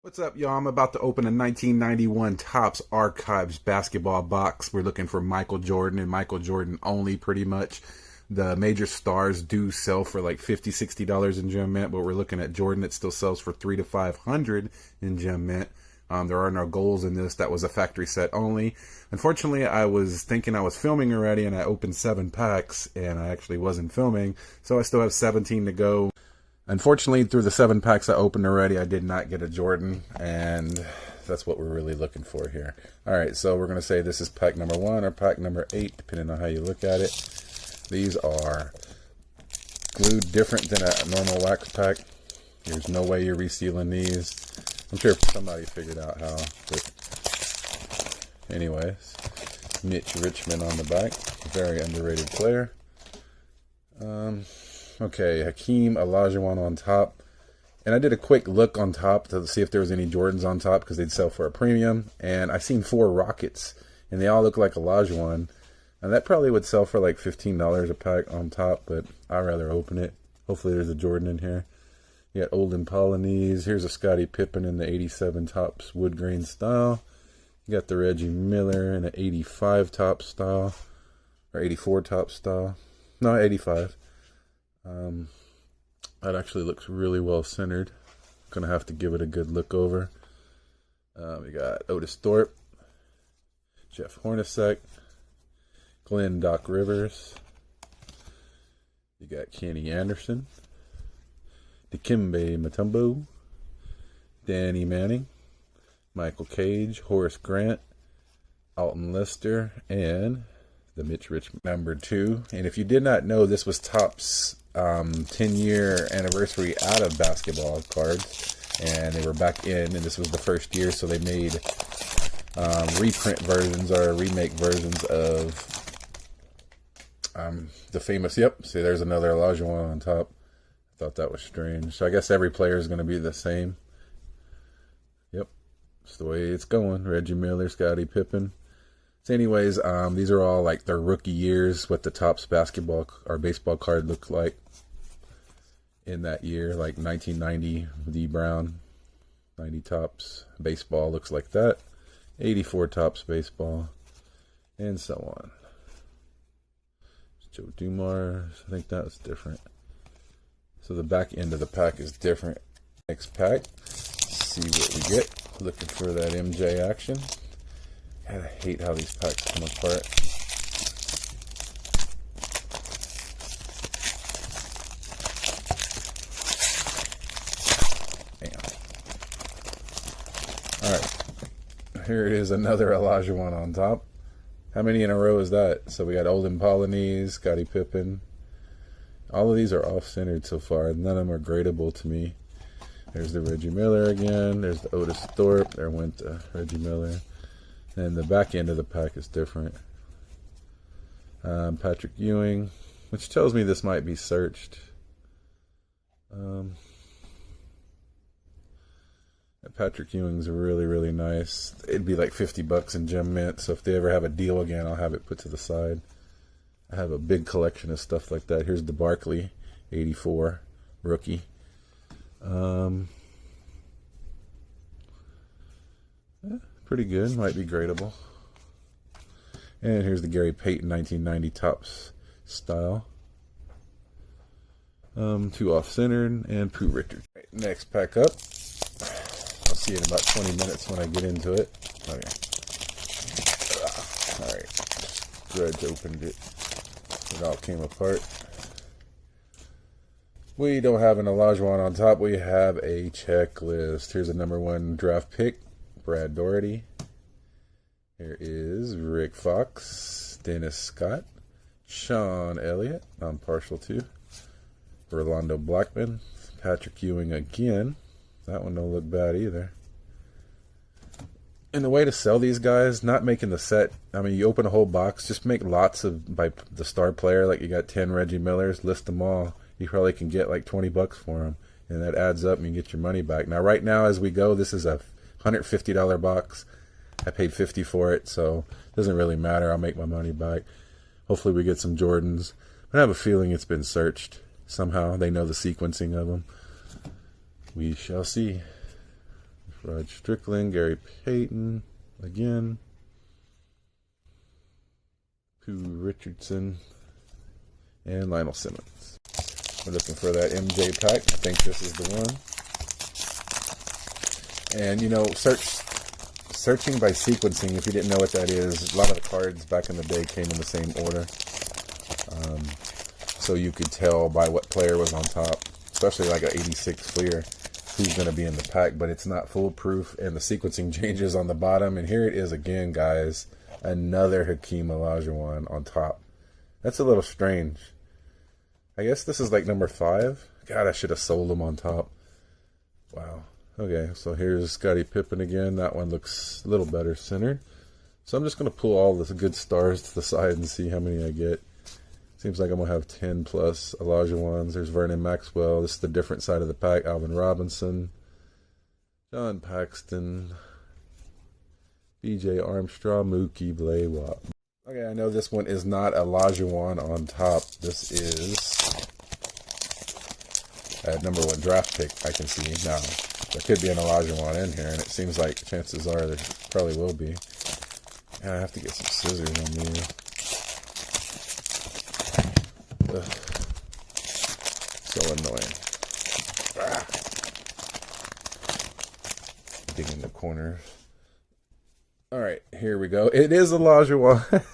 What's up, y'all? I'm about to open a 1991 Topps Archives basketball box. We're looking for Michael Jordan and Michael Jordan only, pretty much. The major stars do sell for like $50, $60 in Gem Mint, but we're looking at Jordan that still sells for $300 to $500 in Gem Mint. There are no goals in this. That was a factory set only. Unfortunately, I was thinking I was filming already, and I opened 7 packs, and I actually wasn't filming, so I still have 17 to go. Unfortunately, through the 7 packs I opened already, I did not get a Jordan, and that's what we're really looking for here. Alright, so we're going to say this is pack number 1 or pack number 8, depending on how you look at it. These are glued different than a normal wax pack. There's no way you're resealing these. I'm sure somebody figured out how, but anyways. Mitch Richmond on the back. Very underrated player. Okay, Hakeem Olajuwon on top. And I did a quick look on top to see if there was any Jordans on top because they'd sell for a premium. And I seen 4 Rockets, and they all look like Olajuwon. And that probably would sell for like $15 a pack on top, but I'd rather open it. Hopefully there's a Jordan in here. You got Olden Polynice. Here's a Scottie Pippen in the 87 Topps wood grain style. You got the Reggie Miller in an 85 Topps style. Or 84 Topps style. No, 85. That actually looks really well centered. Gonna have to give it a good look over. We got Otis Thorpe, Jeff Hornacek, Glenn Doc Rivers. You got Kenny Anderson, Dikembe Mutombo, Danny Manning, Michael Cage, Horace Grant, Alton Lester, and the Mitch Richmond number 2. And if you did not know, this was Topps 10-year anniversary out of basketball cards, and they were back in, and this was the first year, so they made reprint versions or remake versions of the famous, yep, see there's another Olajuwon on top. I thought that was strange. So I guess every player is going to be the same. Yep, it's the way it's going. Reggie Miller, Scottie Pippen. So anyways, these are all like their rookie years, what the Topps basketball or baseball card looked like in that year, like 1990 D Brown, 90 Topps baseball looks like that, 84 Topps baseball, and so on. Joe Dumars, I think that was different. So the back end of the pack is different. Next pack, see what we get. Looking for that MJ action. God, I hate how these packs come apart. Damn. Alright. Here it is, another Olajuwon on top. How many in a row is that? So we got Olden Polynice, Scottie Pippen. All of these are off-centered so far. None of them are gradable to me. There's the Reggie Miller again. There's the Otis Thorpe. There went the Reggie Miller. And the back end of the pack is different. Patrick Ewing, which tells me this might be searched. Patrick Ewing's really, really nice. It'd be like $50 in Gem Mint, so if they ever have a deal again, I'll have it put to the side. I have a big collection of stuff like that. Here's the Barkley, 84, rookie. Pretty good, might be gradable. And here's the Gary Payton 1990 Topps style. 2 off-centered, and Pooh Richard. Right, next pack up. I'll see you in about 20 minutes when I get into it. Okay. Alright, grudge opened it. It all came apart. We don't have an Olajuwon on top. We have a checklist. Here's a number 1 draft pick, Brad Daugherty. Here is Rick Fox, Dennis Scott, Sean Elliott, I'm partial to, Rolando Blackman, Patrick Ewing again. That one don't look bad either. And the way to sell these guys, not making the set, I mean, you open a whole box, just make lots of, by the star player, like you got 10 Reggie Millers, list them all. You probably can get like $20 for them, and that adds up and you get your money back. Now, right now, as we go, this is a $150 box. I paid $50 for it, so it doesn't really matter. I'll make my money back. Hopefully we get some Jordans. But I have a feeling it's been searched. Somehow they know the sequencing of them. We shall see. Rod Strickland, Gary Payton again. Pooh Richardson, and Lionel Simmons. We're looking for that MJ pack. I think this is the one. And you know, searching by sequencing, if you didn't know what that is, a lot of the cards back in the day came in the same order. So you could tell by what player was on top, especially like an 86 Fleer, who's going to be in the pack, but it's not foolproof, and the sequencing changes on the bottom. And here it is again, guys. Another Hakeem Olajuwon on top. That's a little strange. I guess this is like number 5. God, I should have sold him on top. Wow. Okay, so here's Scottie Pippen again. That one looks a little better centered. So I'm just going to pull all the good stars to the side and see how many I get. Seems like I'm going to have 10 plus Olajuwons. There's Vernon Maxwell. This is the different side of the pack. Alvin Robinson. John Paxton. B.J. Armstrong. Mookie Blaylock. Okay, I know this one is not Olajuwon on top. This is a #1 draft pick, I can see. Now, there could be an Olajuwon in here, and it seems like chances are there probably will be. And I have to get some scissors on me. Ugh. So annoying. Ah. Digging the corners. Alright, here we go. It is Olajuwon.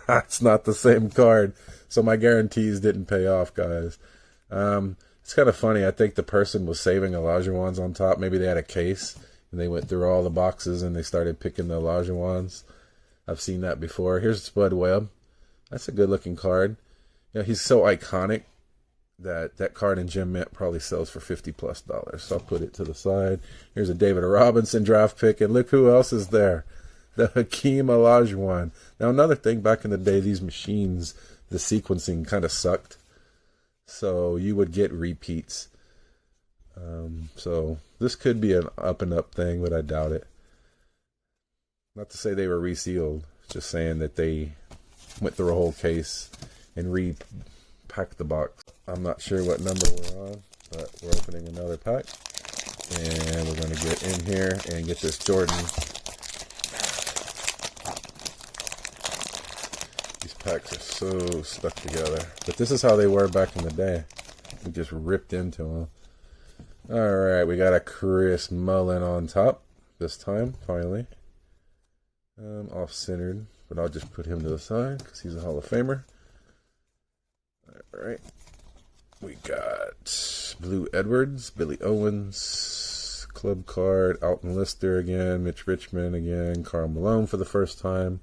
It's not the same card. So my guarantees didn't pay off, guys. It's kind of funny. I think the person was saving Olajuwons on top. Maybe they had a case and they went through all the boxes and they started picking the Olajuwons. I've seen that before. Here's Spud Webb. That's a good looking card. You know, he's so iconic that that card in Gem Mint probably sells for $50+. So I'll put it to the side. Here's a David Robinson draft pick, and look who else is there. The Hakeem Olajuwon. Now another thing, back in the day, these machines, the sequencing kind of sucked. So you would get repeats. So this could be an up and up thing, but I doubt it. Not to say they were resealed, just saying that they went through a whole case and repacked the box. I'm not sure what number we're on, but we're opening another pack. And we're going to get in here and get this Jordan. These packs are so stuck together. But this is how they were back in the day. We just ripped into them. Alright, we got a Chris Mullin on top this time, finally. Off-centered, but I'll just put him to the side because he's a Hall of Famer. Alright. We got Blue Edwards, Billy Owens, club card, Alton Lister again, Mitch Richmond again, Karl Malone for the first time.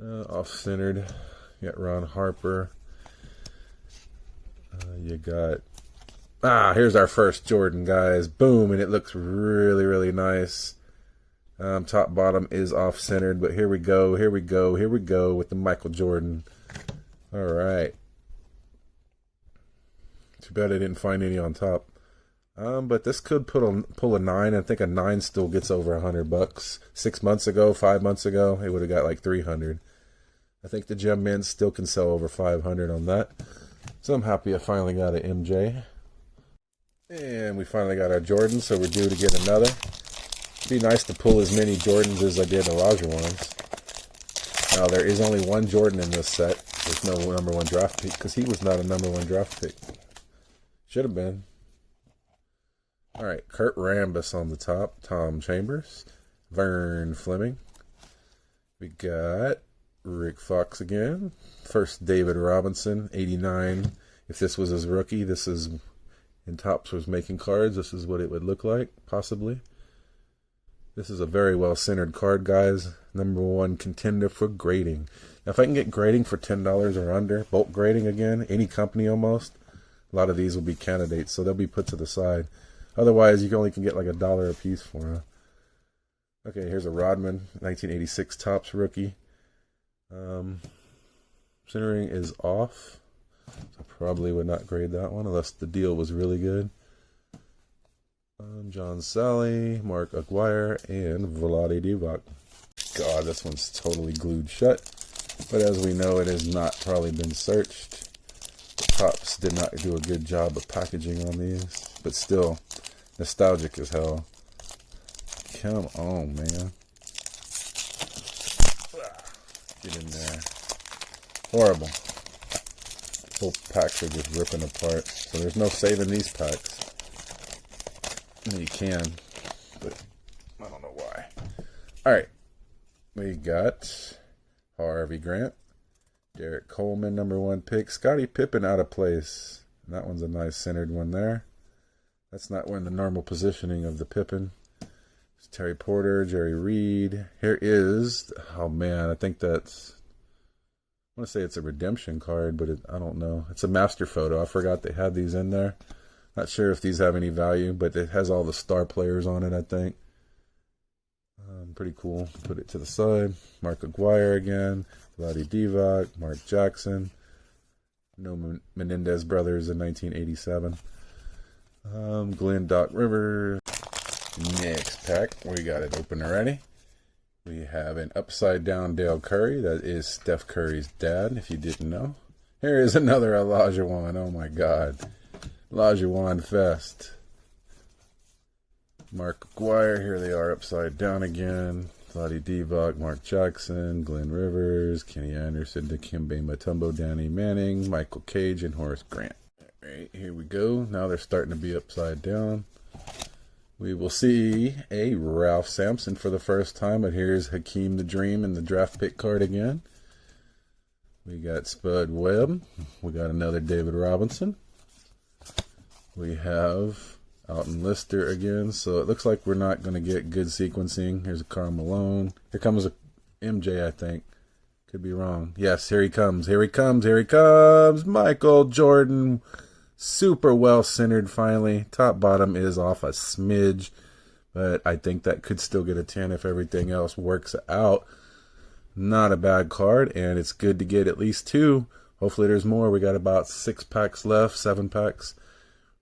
Off-centered. You got Ron Harper. You got... here's our first Jordan, guys. Boom, and it looks really, really nice. Top bottom is off-centered, but here we go with the Michael Jordan. All right. Too bad I didn't find any on top. But this could pull a 9. I think a 9 still gets over $100. 6 months ago, 5 months ago, it would have got like 300. I think the Gem Mint still can sell over 500 on that. So I'm happy I finally got an MJ. And we finally got our Jordan, so we're due to get another. It'd be nice to pull as many Jordans as I did Olajuwons. Now, there is only one Jordan in this set. There's no #1 draft pick because he was not a #1 draft pick. Should have been. Alright, Kurt Rambis on the top. Tom Chambers. Vern Fleming. We got Rick Fox again. First David Robinson, 89. If this was his rookie, this is... And Topps was making cards, this is what it would look like, possibly. This is a very well-centered card, guys. #1 contender for grading. Now, if I can get grading for $10 or under, bulk grading again, any company almost, a lot of these will be candidates, so they'll be put to the side. Otherwise, you only can get like $1 a piece for them. Okay, here's a Rodman, 1986 Topps rookie. Centering is off. So probably would not grade that one unless the deal was really good. John Sally, Mark Aguirre, and Vlade Divac. God, this one's totally glued shut. But as we know, it has not probably been searched. The Topps did not do a good job of packaging on these. But still, nostalgic as hell. Come on, man. Get in there. Horrible. Whole packs are just ripping apart. So there's no saving these packs. You can, but I don't know why. Alright. We got Harvey Grant. Derek Coleman, #1 pick. Scottie Pippen out of place. That one's a nice centered one there. That's not in the normal positioning of the Pippen. It's Terry Porter, Jerry Reed. Here is, oh man, I think that's, I want to say it's a redemption card, but I don't know. It's a master photo. I forgot they had these in there. Not sure if these have any value, but it has all the star players on it, I think. Pretty cool. Put it to the side. Mark Aguirre again. Vlade Divac. Mark Jackson. No Menendez brothers in 1987. Glenn Doc Rivers. Next pack. We got it open already. We have an upside down Dale Curry. That is Steph Curry's dad, if you didn't know. Here is another Olajuwon. Oh my God. Olajuwon Fest. Mark Aguirre, here they are upside down again. Vlade Divac, Mark Jackson, Glenn Rivers, Kenny Anderson, Dikembe Mutombo, Danny Manning, Michael Cage, and Horace Grant. Alright, here we go. Now they're starting to be upside down. We will see a Ralph Sampson for the first time, but here's Hakeem the Dream in the draft pick card again. We got Spud Webb. We got another David Robinson. We have Alton Lister again, so it looks like we're not going to get good sequencing. Here's a Karl Malone. Here comes a MJ, I think. Could be wrong. Yes, here he comes. Here he comes. Here he comes. Michael Jordan. Super well centered finally. Top bottom is off a smidge, but I think that could still get a 10 if everything else works out. Not a bad card, and it's good to get at least 2. Hopefully there's more. We got about 6 packs left, 7 packs.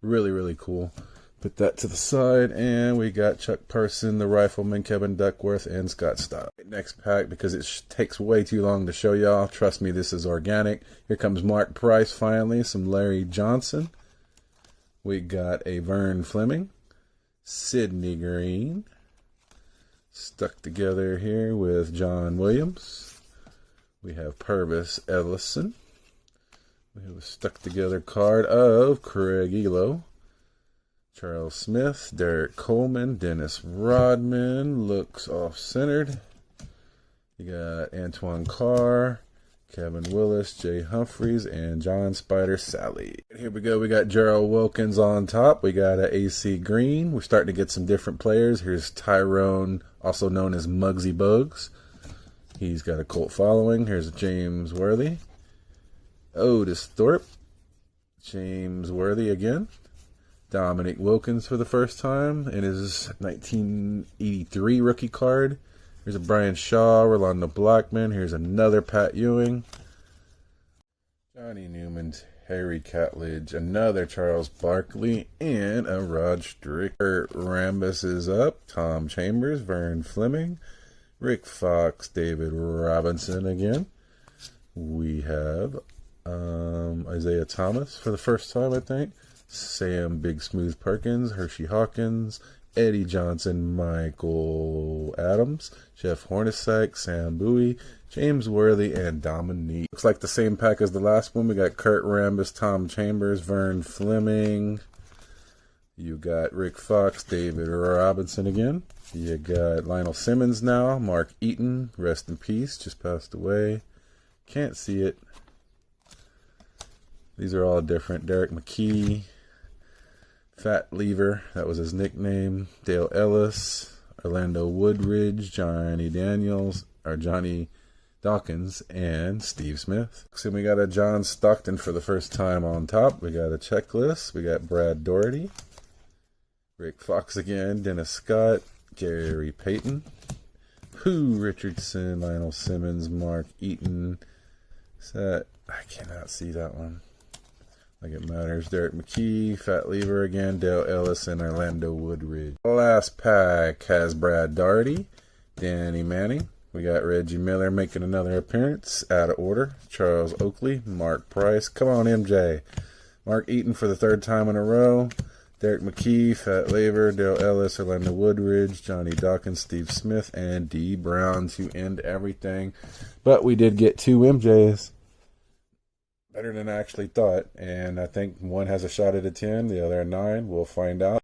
Really, really cool. Put that to the side, and we got Chuck Person, the Rifleman, Kevin Duckworth, and Scott Stott. Next pack, because it takes way too long to show y'all. Trust me, this is organic. Here comes Mark Price finally, some Larry Johnson. We got a Vern Fleming, Sidney Green, stuck together here with John Williams. We have Purvis Ellison. We have a stuck together card of Craig Elo. Charles Smith, Derek Coleman, Dennis Rodman, looks off-centered. You got Antoine Carr, Kevin Willis, Jay Humphreys, and John Spider Sally. Here we go. We got Gerald Wilkins on top. We got a AC Green. We're starting to get some different players. Here's Tyrone, also known as Muggsy Bogues. He's got a cult following. Here's James Worthy. Otis Thorpe. James Worthy again. Dominic Wilkins for the first time in his 1983 rookie card. Here's a Brian Shaw, Rolando Blackman. Here's another Pat Ewing. Johnny Newman, Harry Catledge, another Charles Barkley, and a Rod Strick. Kurt Rambis is up. Tom Chambers, Vern Fleming, Rick Fox, David Robinson again. We have Isaiah Thomas for the first time, I think. Sam Big Smooth Perkins, Hershey Hawkins, Eddie Johnson, Michael Adams, Jeff Hornacek, Sam Bowie, James Worthy, and Dominique. Looks like the same pack as the last one. We got Kurt Rambis, Tom Chambers, Vern Fleming. You got Rick Fox, David Robinson again. You got Lionel Simmons now, Mark Eaton, rest in peace, just passed away. Can't see it. These are all different. Derek McKee. Fat Lever, that was his nickname. Dale Ellis, Orlando Woodridge, Johnny Daniels, or Johnny Dawkins, and Steve Smith. So we got a John Stockton for the first time on top. We got a checklist. We got Brad Doherty, Rick Fox again, Dennis Scott, Gary Payton, Pooh Richardson, Lionel Simmons, Mark Eaton. I cannot see that one. Like it matters. Derek McKee, Fat Lever again, Dale Ellis, and Orlando Woodridge. The last pack has Brad Daugherty, Danny Manning. We got Reggie Miller making another appearance, out of order. Charles Oakley, Mark Price. Come on, MJ. Mark Eaton for the 3rd time in a row. Derek McKee, Fat Laver, Dale Ellis, Orlando Woodridge, Johnny Dawkins, Steve Smith, and D. Brown to end everything. But we did get 2 MJs. Better than I actually thought. And I think one has a shot at a 10, the other a 9. We'll find out.